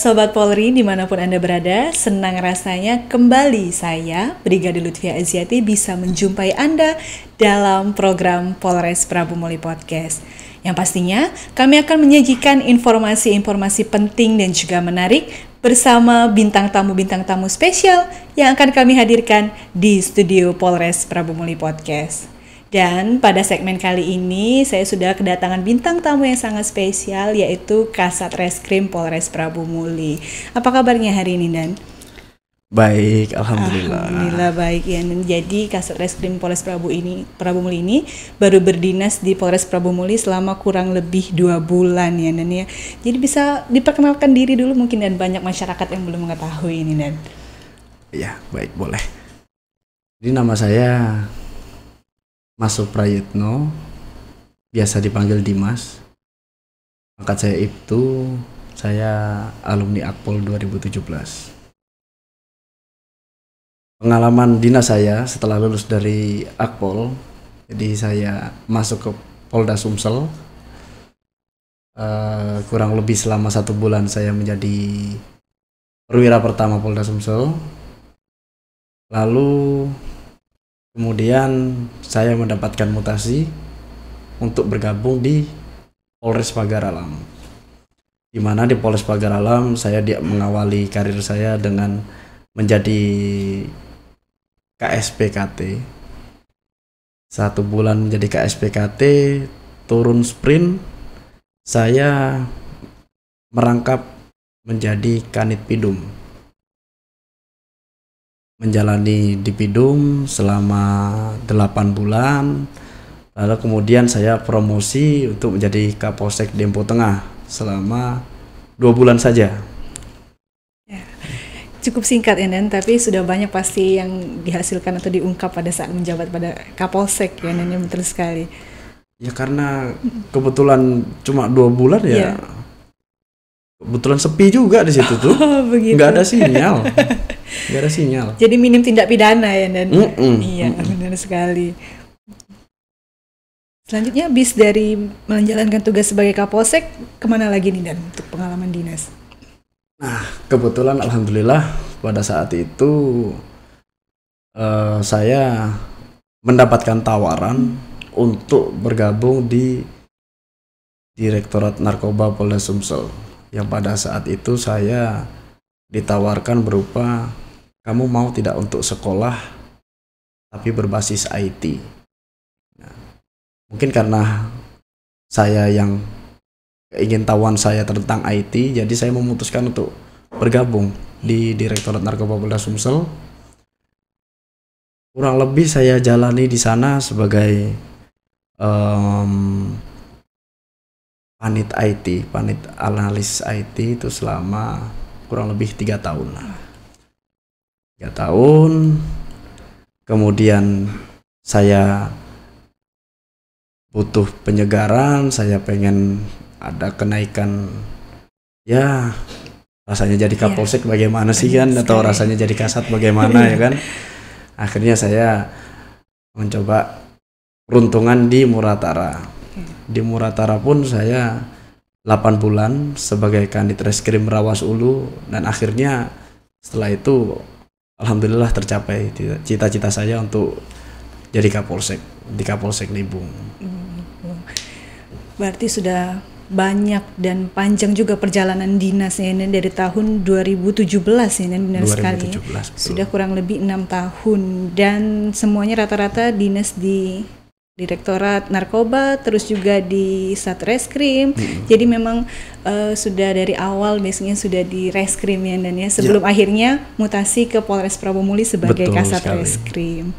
Sobat Polri dimanapun Anda berada, senang rasanya kembali saya, Brigadir Lutfia Aziati, bisa menjumpai Anda dalam program Polres Prabu Muli Podcast. Yang pastinya kami akan menyajikan informasi-informasi penting dan juga menarik bersama bintang tamu spesial yang akan kami hadirkan di studio Polres Prabu Muli Podcast. Dan pada segmen kali ini saya sudah kedatangan bintang tamu yang sangat spesial, yaitu Kasat Reskrim Polres Prabu Muli. Apa kabarnya hari ini, Dan? Baik, alhamdulillah. Alhamdulillah baik ya. Jadi Kasat Reskrim Polres Prabu Muli ini baru berdinas di Polres Prabu Muli selama kurang lebih 2 bulan ya, Dan ya. Jadi bisa diperkenalkan diri dulu mungkin, dan banyak masyarakat yang belum mengetahui ini, Dan. Ya, baik, boleh. Jadi nama saya Mas Suprayitno, biasa dipanggil Dimas. Pangkat saya itu, saya alumni Akpol 2017. Pengalaman dinas saya setelah lulus dari Akpol, jadi saya masuk ke Polda Sumsel. Kurang lebih selama 1 bulan saya menjadi perwira pertama Polda Sumsel. Lalu kemudian saya mendapatkan mutasi untuk bergabung di Polres Pagar Alam. Di mana di Polres Pagar Alam saya mengawali karir saya dengan menjadi KSPKT. 1 bulan menjadi KSPKT, turun sprint, saya merangkap menjadi Kanit Pidum. Menjalani di Pidum selama 8 bulan, lalu kemudian saya promosi untuk menjadi Kapolsek Dempo Tengah selama 2 bulan saja. Ya, cukup singkat ya, Dan, tapi sudah banyak pasti yang dihasilkan atau diungkap pada saat menjabat pada Kapolsek ya, Dan, yang betul sekali. Ya karena kebetulan cuma 2 bulan ya. Kebetulan sepi juga di situ tuh. Nggak ada sinyal. Nggak ada sinyal. Jadi minim tindak pidana ya, Dan. Iya, benar sekali. Selanjutnya, habis dari menjalankan tugas sebagai Kapolsek, kemana lagi nih, Dan, untuk pengalaman dinas? Nah, kebetulan alhamdulillah pada saat itu saya mendapatkan tawaran untuk bergabung di Direktorat Narkoba Polda Sumsel. Yang pada saat itu saya ditawarkan berupa, kamu mau tidak untuk sekolah tapi berbasis IT. Nah, mungkin karena saya yang keingintahuan saya tentang IT, jadi saya memutuskan untuk bergabung di Direktorat Narkoba Polda Sumsel. Kurang lebih saya jalani di sana sebagai panit IT, panit analis IT itu selama kurang lebih 3 tahun. 3 tahun, kemudian saya butuh penyegaran, saya pengen ada kenaikan, ya rasanya jadi Kapolsek bagaimana sih kan, atau rasanya jadi Kasat bagaimana ya kan. Akhirnya saya mencoba peruntungan di Muratara. Di Muratara pun saya 8 bulan sebagai Kanit Reskrim Rawas Ulu, dan akhirnya setelah itu alhamdulillah tercapai cita-cita saya untuk jadi Kapolsek di Kapolsek Libung. Berarti sudah banyak dan panjang juga perjalanan dinasnya ini dari tahun 2017 ini, benar 2017, sekali. Betul. Sudah kurang lebih 6 tahun dan semuanya rata-rata dinas di Direktorat Narkoba, terus juga di Satreskrim. Jadi memang sudah dari awal biasanya sudah di Reskrim ya, Dan ya, sebelum akhirnya mutasi ke Polres Prabu Muli sebagai Kasat Reskrim.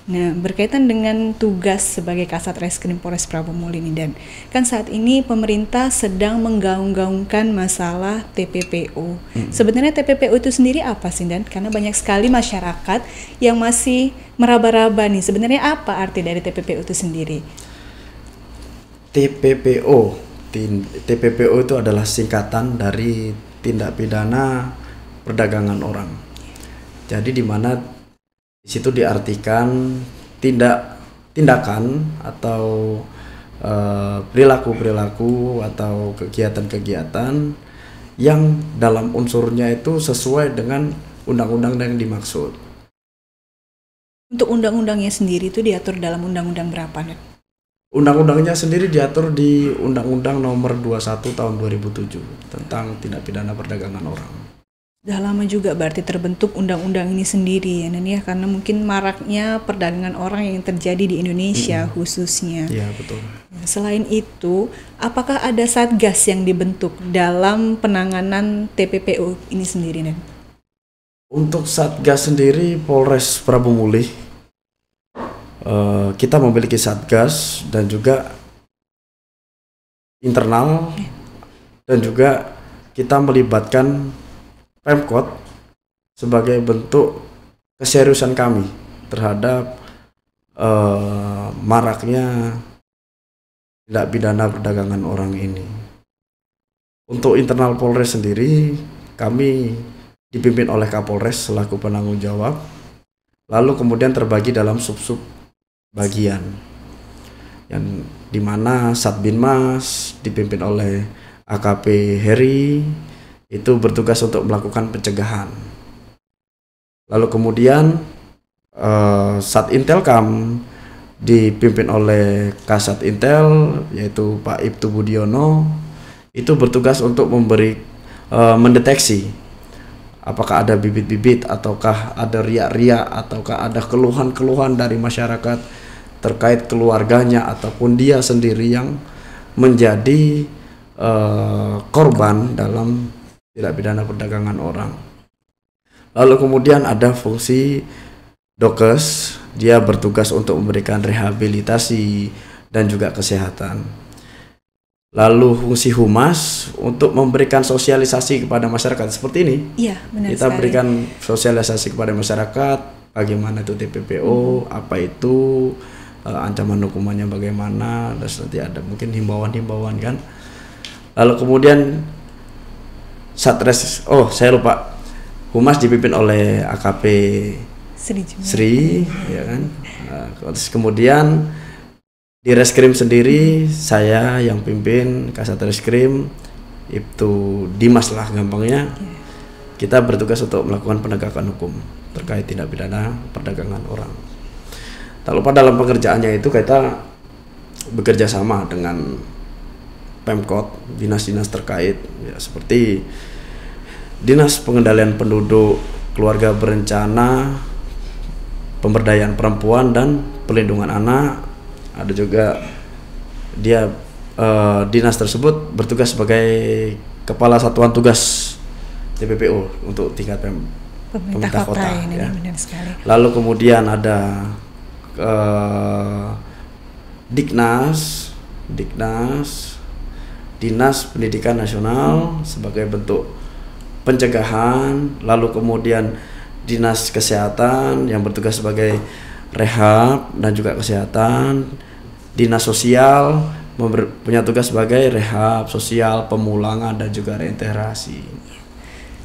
Nah, berkaitan dengan tugas sebagai Kasat Reskrim Polres Prabu Muli ini, Dan, kan saat ini pemerintah sedang menggaung-gaungkan masalah TPPO. Sebenarnya TPPO itu sendiri apa sih, Dan? Karena banyak sekali masyarakat yang masih meraba-raba nih, sebenarnya apa arti dari TPPO itu sendiri? TPPO itu adalah singkatan dari tindak pidana perdagangan orang. Jadi di mana di situ diartikan tindakan atau perilaku-perilaku atau kegiatan-kegiatan yang dalam unsurnya itu sesuai dengan undang-undang yang dimaksud. Untuk undang-undangnya sendiri itu diatur dalam undang-undang berapa, Nen? Undang-undangnya sendiri diatur di Undang-Undang Nomor 21 Tahun 2007 tentang tindak pidana perdagangan orang. Sudah lama juga berarti terbentuk undang-undang ini sendiri ya, Nen, ya, karena mungkin maraknya perdagangan orang yang terjadi di Indonesia khususnya. Iya, betul. Selain itu, apakah ada satgas yang dibentuk dalam penanganan TPPO ini sendiri, Nen? Untuk Satgas sendiri Polres Prabu Mulih, kita memiliki Satgas dan juga internal, dan juga kita melibatkan Pemkot sebagai bentuk keseriusan kami terhadap maraknya tindak pidana perdagangan orang ini. Untuk internal Polres sendiri, kami dipimpin oleh Kapolres selaku penanggung jawab, lalu kemudian terbagi dalam sub-sub bagian, yang dimana Satbinmas dipimpin oleh AKP Heri, itu bertugas untuk melakukan pencegahan. Lalu kemudian Satintelkam dipimpin oleh Kasat Intel, yaitu Pak Ibtu Budiono, itu bertugas untuk mendeteksi apakah ada bibit-bibit, ataukah ada riak-riak, ataukah ada keluhan-keluhan dari masyarakat terkait keluarganya ataupun dia sendiri yang menjadi korban dalam tindak pidana perdagangan orang. Lalu kemudian ada fungsi Dokes, dia bertugas untuk memberikan rehabilitasi dan juga kesehatan. Lalu fungsi Humas untuk memberikan sosialisasi kepada masyarakat seperti ini. Iya, benar kita sekali. berikan sosialisasi kepada masyarakat, bagaimana itu TPPO, apa itu, ancaman hukumannya bagaimana, terus nanti ada mungkin himbauan-himbauan kan. Lalu kemudian Satres, saya lupa, Humas dipimpin oleh AKP Sri, ya kan. Terus kemudian di Reskrim sendiri saya yang pimpin, Kasat Reskrim itu Dimas lah gampangnya. Kita bertugas untuk melakukan penegakan hukum terkait tindak pidana perdagangan orang. Tak lupa dalam pekerjaannya itu kita bekerja sama dengan Pemkot, dinas-dinas terkait, ya, seperti Dinas Pengendalian Penduduk, Keluarga Berencana, Pemberdayaan Perempuan dan Perlindungan Anak. Ada juga dia dinas tersebut bertugas sebagai Kepala Satuan Tugas TPPO untuk tingkat pemerintah kota. Ya. Benar sekali. Lalu kemudian ada Diknas, Dinas Pendidikan Nasional sebagai bentuk pencegahan. Lalu kemudian Dinas Kesehatan yang bertugas sebagai rehab dan juga kesehatan. Dinas Sosial punya tugas sebagai rehab sosial, pemulangan dan juga reintegrasi.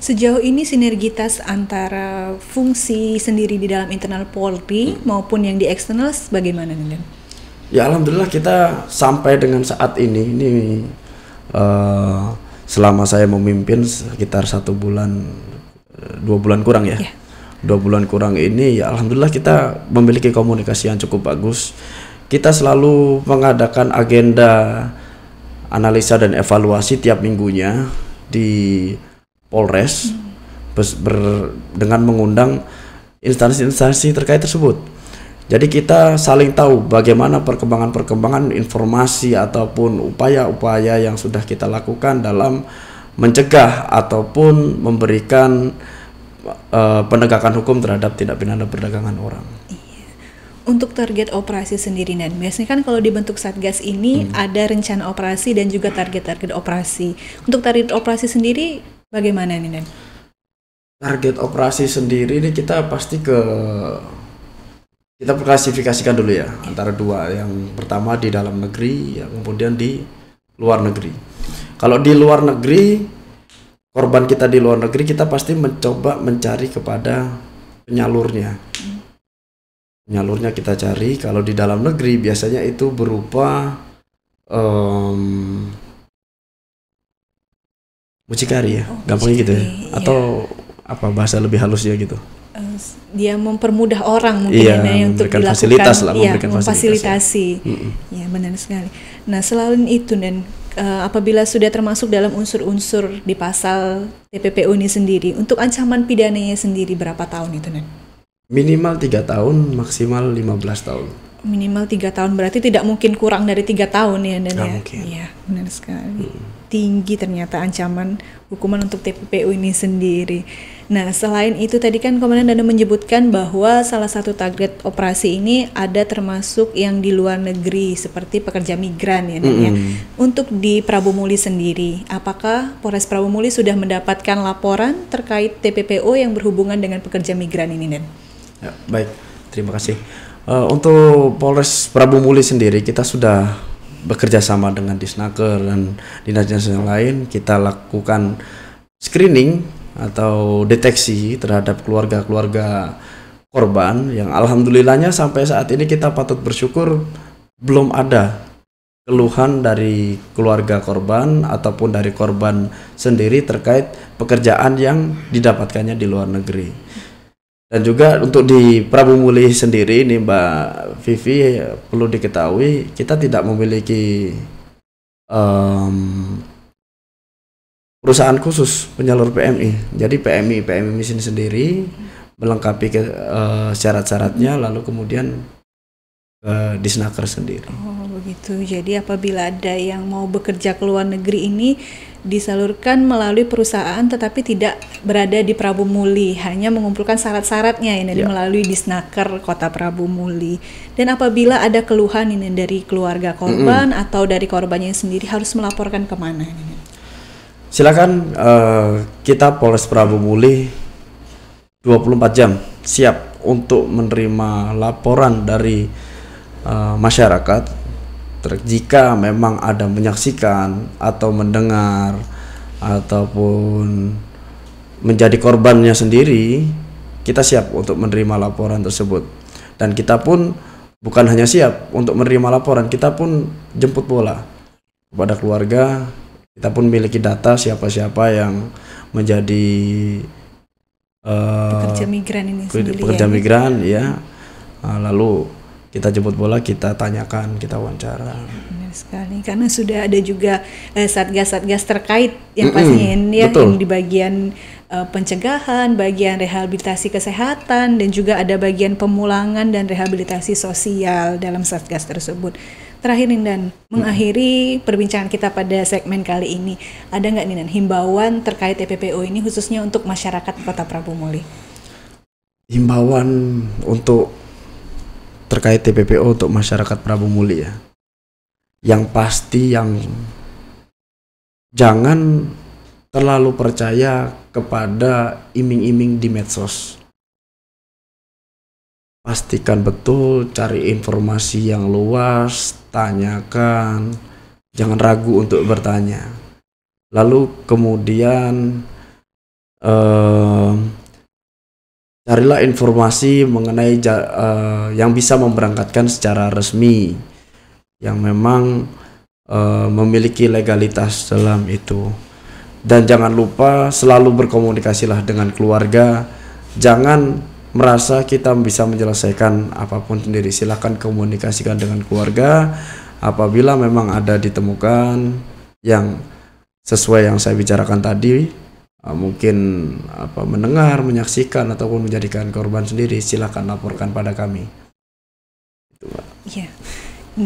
Sejauh ini sinergitas antara fungsi sendiri di dalam internal Polri maupun yang di eksternal bagaimana, Nen? Ya alhamdulillah kita sampai dengan saat ini selama saya memimpin sekitar 1 bulan, 2 bulan kurang ya. 2 bulan kurang ini ya alhamdulillah kita memiliki komunikasi yang cukup bagus. Kita selalu mengadakan agenda analisa dan evaluasi tiap minggunya di Polres dengan mengundang instansi-instansi terkait tersebut. Jadi kita saling tahu bagaimana perkembangan informasi ataupun upaya-upaya yang sudah kita lakukan dalam mencegah ataupun memberikan penegakan hukum terhadap tindak pidana perdagangan orang. Iya. Untuk target operasi sendiri, Nen, biasanya kan kalau dibentuk Satgas ini ada rencana operasi dan juga target-target operasi. Untuk target operasi sendiri bagaimana nih, Nen? Target operasi sendiri ini kita pasti kita klasifikasikan dulu ya antara dua. Yang pertama di dalam negeri, yang kemudian di luar negeri. Kalau di luar negeri, korban kita di luar negeri kita pasti mencoba mencari kepada penyalurnya. Penyalurnya kita cari. Kalau di dalam negeri biasanya itu berupa Mucikari ya, gampangnya gitu ya, atau apa bahasa lebih halusnya gitu? Dia mempermudah orang mungkin untuk dilakukan fasilitas lah, memberikan memfasilitasi. Ya benar sekali. Nah selain itu dan apabila sudah termasuk dalam unsur-unsur di pasal TPPO ini sendiri, untuk ancaman pidananya sendiri berapa tahun itu Nen? Minimal 3 tahun, maksimal 15 tahun. Minimal 3 tahun, berarti tidak mungkin kurang dari 3 tahun ya Nen ya? Mungkin. Iya benar sekali. Tinggi ternyata ancaman hukuman untuk TPPO ini sendiri. Nah, selain itu tadi kan Komandan Dana menyebutkan bahwa salah satu target operasi ini ada termasuk yang di luar negeri seperti pekerja migran ya, ya. Untuk di Prabu Muli sendiri, apakah Polres Prabu Muli sudah mendapatkan laporan terkait TPPO yang berhubungan dengan pekerja migran ini, Nen? Ya, baik, terima kasih. Untuk Polres Prabu Muli sendiri kita sudah bekerja sama dengan Disnaker dan dinas-dinas yang lain. Kita lakukan screening atau deteksi terhadap keluarga-keluarga korban yang alhamdulillahnya sampai saat ini kita patut bersyukur belum ada keluhan dari keluarga korban ataupun dari korban sendiri terkait pekerjaan yang didapatkannya di luar negeri. Dan juga untuk di Prabu Muli sendiri ini Mbak Vivi, perlu diketahui kita tidak memiliki perusahaan khusus penyalur PMI. Jadi PMI mesin sendiri melengkapi syarat-syaratnya, lalu kemudian Disnaker sendiri. Oh begitu. Jadi apabila ada yang mau bekerja ke luar negeri ini disalurkan melalui perusahaan tetapi tidak berada di Prabu Muli, hanya mengumpulkan syarat-syaratnya ini melalui Disnaker Kota Prabu Muli. Dan apabila ada keluhan ini dari keluarga korban atau dari korbannya sendiri harus melaporkan kemana ini? Silakan, kita Polres Prabu Muli 24 jam siap untuk menerima laporan dari masyarakat jika memang ada menyaksikan atau mendengar ataupun menjadi korbannya sendiri. Kita siap untuk menerima laporan tersebut, dan kita pun bukan hanya siap untuk menerima laporan, kita pun jemput bola kepada keluarga. Kita pun memiliki data siapa-siapa yang menjadi pekerja migran ini sendiri. Pekerja migran ya. Lalu kita jemput bola, kita tanyakan, kita wawancara. Benar sekali, karena sudah ada juga satgas-satgas terkait yang pastinya ya, yang di bagian pencegahan, bagian rehabilitasi kesehatan, dan juga ada bagian pemulangan dan rehabilitasi sosial dalam satgas tersebut. Terakhir Nindan, mengakhiri perbincangan kita pada segmen kali ini, ada nggak Nindan himbauan terkait TPPO ini khususnya untuk masyarakat Kota Prabu Muli? Himbauan untuk terkait TPPO untuk masyarakat Prabu Muli ya. Yang pasti jangan terlalu percaya kepada iming-iming di medsos. Pastikan betul, cari informasi yang luas, tanyakan, jangan ragu untuk bertanya. Lalu kemudian carilah informasi mengenai yang bisa memberangkatkan secara resmi, yang memang memiliki legalitas dalam itu. Dan jangan lupa selalu berkomunikasilah dengan keluarga. Jangan merasa kita bisa menyelesaikan apapun sendiri. Silakan komunikasikan dengan keluarga. Apabila memang ada ditemukan yang sesuai yang saya bicarakan tadi, mungkin mendengar, menyaksikan ataupun menjadikan korban sendiri, silakan laporkan pada kami. Itu, Mbak. Iya.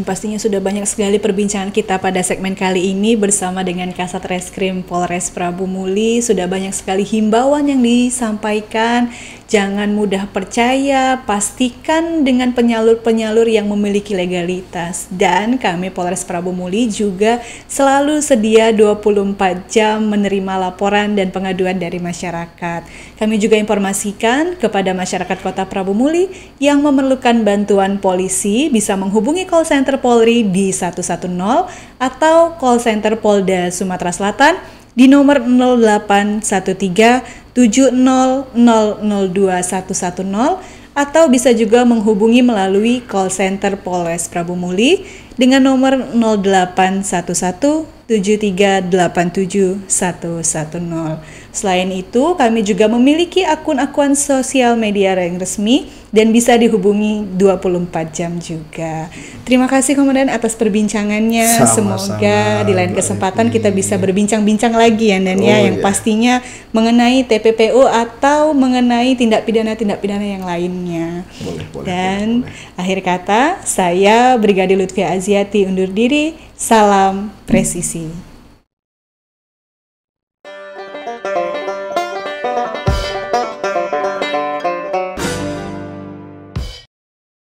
Pastinya sudah banyak sekali perbincangan kita pada segmen kali ini bersama dengan Kasat Reskrim Polres Prabu Muli. Sudah banyak sekali himbauan yang disampaikan. Jangan mudah percaya, pastikan dengan penyalur-penyalur yang memiliki legalitas. Dan kami Polres Prabu Muli juga selalu sedia 24 jam menerima laporan dan pengaduan dari masyarakat. Kami juga informasikan kepada masyarakat Kota Prabu Muli yang memerlukan bantuan polisi bisa menghubungi call center Polri di 110 atau call center Polda Sumatera Selatan di nomor 081370002110 atau bisa juga menghubungi melalui call center Polres Prabu Muli dengan nomor 081173871110. Selain itu, kami juga memiliki akun-akun sosial media yang resmi dan bisa dihubungi 24 jam juga. Terima kasih Komandan atas perbincangannya. Sama-sama, Semoga di lain Mbak kesempatan Evi. kita bisa berbincang-bincang lagi ya Dan Oh, ya, yang iya. pastinya mengenai TPPO atau mengenai tindak pidana yang lainnya. Boleh. Dan akhir kata, saya Brigadir Lutfia Aziati undur diri. Salam presisi.